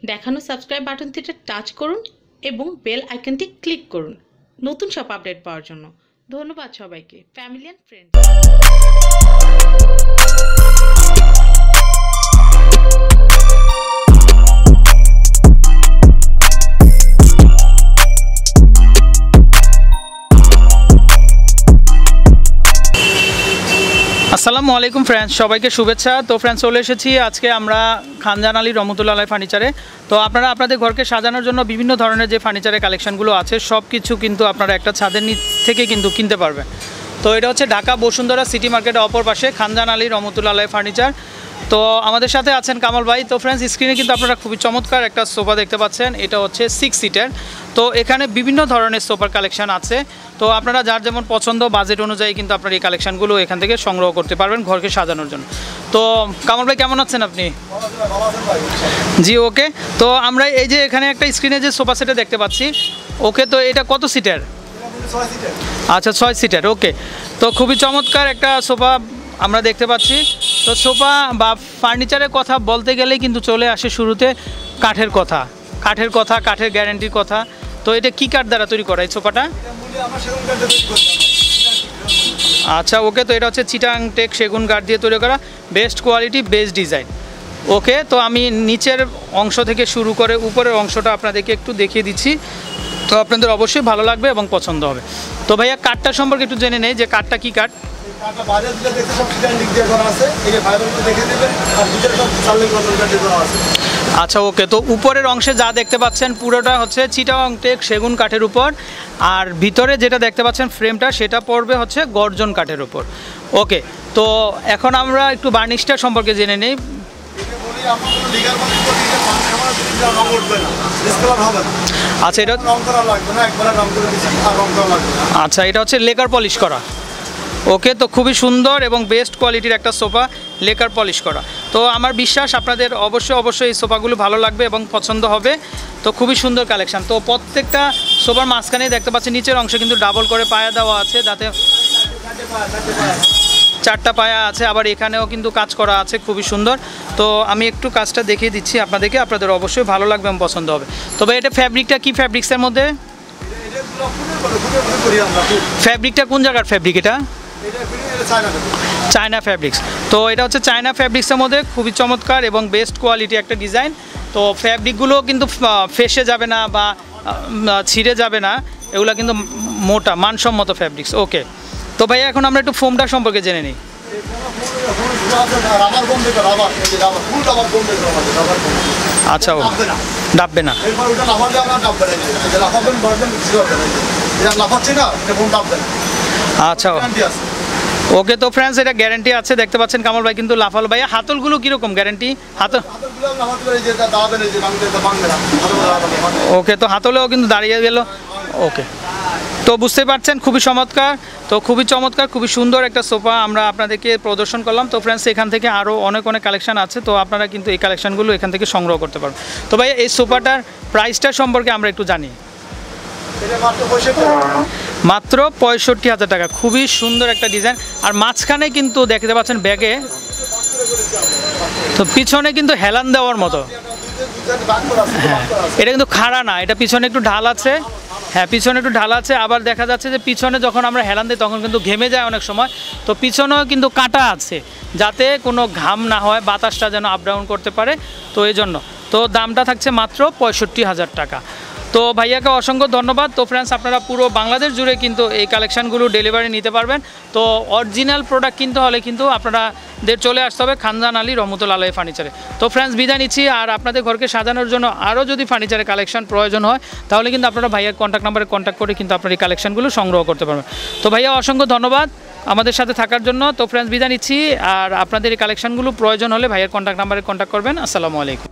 দেখানো subscribe বাটনটিতে touch করুন এবং বেল আইকনটি ক্লিক করুন নতুন সব আপডেট পাওয়ার জন্য। ধন্যবাদ সবাইকে, ফ্যামিলি অ্যান্ড ফ্রেন্ডস। আসসালামু আলাইকুম ফ্রেন্ডস, সবাইকে শুভেচ্ছা। তো ফ্রেন্ডস, চলে এসেছি আজকে আমরা খানজান আলী রহমতুল্লাহ আলাইহি ফার্নিচারে। তো আপনারা আপনাদের ঘরকে সাজানোর জন্য বিভিন্ন ধরনের যে ফার্নিচারের কালেকশনগুলো আছে সব কিছু কিন্তু আপনারা একটা ছাদের নিচ থেকে কিন্তু কিনতে পারবেন। তো এটা হচ্ছে ঢাকা বসুন্ধরা সিটি মার্কেটের অপর পাশে খানজান আলী রহমতুল্লাহ আলাইহি ফার্নিচার। তো আমাদের সাথে আছেন কামাল ভাই। তো ফ্রেন্ডস, স্ক্রিনে কিন্তু আপনারা খুবই চমৎকার একটা সোফা দেখতে পাচ্ছেন। এটা হচ্ছে 6 সিটের। তো এখানে বিভিন্ন ধরনের সোফার কালেকশন আছে। তো আপনারা যার যেমন পছন্দ বাজেট অনুযায়ী কিন্তু আপনার এই কালেকশনগুলো এখান থেকে সংগ্রহ করতে পারবেন ঘরকে সাজানোর জন্য। তো কামাল ভাই, কেমন আছেন আপনি? জি, ওকে। তো আমরা এই যে এখানে একটা স্ক্রিনে যে সোফা সেটে দেখতে পাচ্ছি, ওকে, তো এটা কত সিটের? আচ্ছা, 6 সিটের। ওকে, তো খুবই চমৎকার একটা সোফা আমরা দেখতে পাচ্ছি। তো সোফা বা ফার্নিচারের কথা বলতে গেলেই কিন্তু চলে আসে শুরুতে কাঠের কথা, কাঠের গ্যারান্টির কথা। তো এটা কি কাঠ দ্বারা তৈরি করা এই সোফাটা? আচ্ছা, ওকে। তো এটা হচ্ছে চিটাং টেক সেগুন কাঠ দিয়ে তৈরি করা, বেস্ট কোয়ালিটি, বেস্ট ডিজাইন। ওকে, তো আমি নিচের অংশ থেকে শুরু করে উপরের অংশটা আপনাদেরকে একটু দেখিয়ে দিচ্ছি। তো আপনাদের অবশ্যই ভালো লাগবে এবং পছন্দ হবে। তো ভাইয়া, কাঠটা সম্পর্কে একটু জেনে নেই যে কাঠটা কী কাঠ? আচ্ছা, ওকে। তো উপরের অংশে যা দেখতে পাচ্ছেন পুরোটা হচ্ছে চিটাং টেক সেগুন কাঠের উপর, আর ভিতরে যেটা দেখতে পাচ্ছেন ফ্রেমটা সেটা পড়বে হচ্ছে গর্জন কাঠের উপর। ওকে, তো এখন আমরা একটু বার্নিশটা সম্পর্কে জেনে নেই। আচ্ছা, এটা আচ্ছা এটা হচ্ছে লেকার পলিশ করা। ওকে, তো খুবই সুন্দর এবং বেস্ট কোয়ালিটির একটা সোফা, লেকার পলিশ করা। তো আমার বিশ্বাস আপনাদের অবশ্যই এই সোফাগুলো ভালো লাগবে এবং পছন্দ হবে। তো খুবই সুন্দর কালেকশান। তো প্রত্যেকটা সোফার মাঝখানেই দেখতে পাচ্ছি নিচের অংশে কিন্তু ডাবল করে পায়া দেওয়া আছে, যাতে 4টা পায়া আছে। আবার এখানেও কিন্তু কাজ করা আছে, খুবই সুন্দর। তো আমি একটু কাজটা দেখিয়ে দিচ্ছি আপনাদেরকে, আপনাদের অবশ্যই ভালো লাগবে এবং পছন্দ হবে। তবে এটা ফ্যাব্রিকটা কি ফ্যাব্রিক্সের মধ্যে? ফ্যাব্রিকটা কোন জায়গার ফ্যাব্রিক? এটা চায়না ফ্যাব্রিক্স। তো এটা হচ্ছে চায়না ফ্যাব্রিক্সের মধ্যে খুবই চমৎকার এবং বেস্ট কোয়ালিটি একটা ডিজাইন। তো ফ্যাব্রিকগুলো কিন্তু ফেসে যাবে না বা ছিঁড়ে যাবে না, এগুলো কিন্তু মোটা মানসম্মত ফ্যাব্রিক্স। ওকে, তো ভাইয়া এখন আমরা একটু ফোমটা সম্পর্কে জেনে নিই। আচ্ছা, ও ডাববে না। আচ্ছা, ওকে। তো ফ্রেন্ডস, এটা গ্যারান্টি আছে, দেখতে পাচ্ছেন কামাল ভাই কিন্তু লাফালো। ভাইয়া, হাতলগুলো কীরকম গ্যারান্টি? হাতল ওকে, তো হাতলেও কিন্তু দাঁড়িয়ে গেল। ওকে, তো বুঝতে পারছেন খুবই চমৎকার। তো খুবই চমৎকার, খুবই সুন্দর একটা সোফা আমরা আপনাদেরকে প্রদর্শন করলাম। তো ফ্রেন্ডস, এখান থেকে আরও অনেক কালেকশান আছে, তো আপনারা কিন্তু এই কালেকশানগুলো এখান থেকে সংগ্রহ করতে পারবেন। তো ভাই, এই সোফাটার প্রাইসটা সম্পর্কে আমরা একটু জানি। মাত্র 65,000 টাকা। খুবই সুন্দর একটা ডিজাইন। আর মাঝখানে কিন্তু দেখতে পাচ্ছেন ব্যাগে, তো পিছনে কিন্তু হেলান দেওয়ার মতো। হ্যাঁ, এটা কিন্তু খাড়া না, এটা পিছনে একটু ঢাল আছে। হ্যাঁ, পিছনে একটু ঢাল আছে। আবার দেখা যাচ্ছে যে পিছনে যখন আমরা হেলান দিই তখন কিন্তু ঘেমে যায় অনেক সময়। তো পিছনেও কিন্তু কাঁটা আছে, যাতে কোনো ঘাম না হয়, বাতাসটা যেন আপ ডাউন করতে পারে। তো এই জন্য তো দামটা থাকছে মাত্র 65,000 টাকা। তো ভাইয়াকে অসংখ্য ধন্যবাদ। তো ফ্রেন্ডস, আপনারা পুরো বাংলাদেশ জুড়ে কিন্তু এই কালেকশানগুলো ডেলিভারি নিতে পারবেন। তো অরিজিনাল প্রোডাক্ট কিনতে হলে কিন্তু আপনাদের চলে আসতে হবে খানজান আলী রহমতুল্লাহ আলাইহি ফার্নিচারে। তো ফ্রেন্ডস, বিদায় নিচ্ছি। আর আপনাদের ঘরকে সাজানোর জন্য আরও যদি ফার্নিচারের কালেকশন প্রয়োজন হয় তাহলে কিন্তু আপনারা ভাইয়ার কন্ট্যাক্ট নাম্বারে কন্ট্যাক্ট করে কিন্তু আপনার এই কালেকশানগুলো সংগ্রহ করতে পারবেন। তো ভাইয়া, অসংখ্য ধন্যবাদ আমাদের সাথে থাকার জন্য। তো ফ্রেন্ডস, বিদায় নিচ্ছি। আর আপনাদের এই কালেকশানগুলো প্রয়োজন হলে ভাইয়ার কন্ট্যাক্ট নাম্বারে কন্ট্যাক্ট করবেন। আসসালামু আলাইকুম।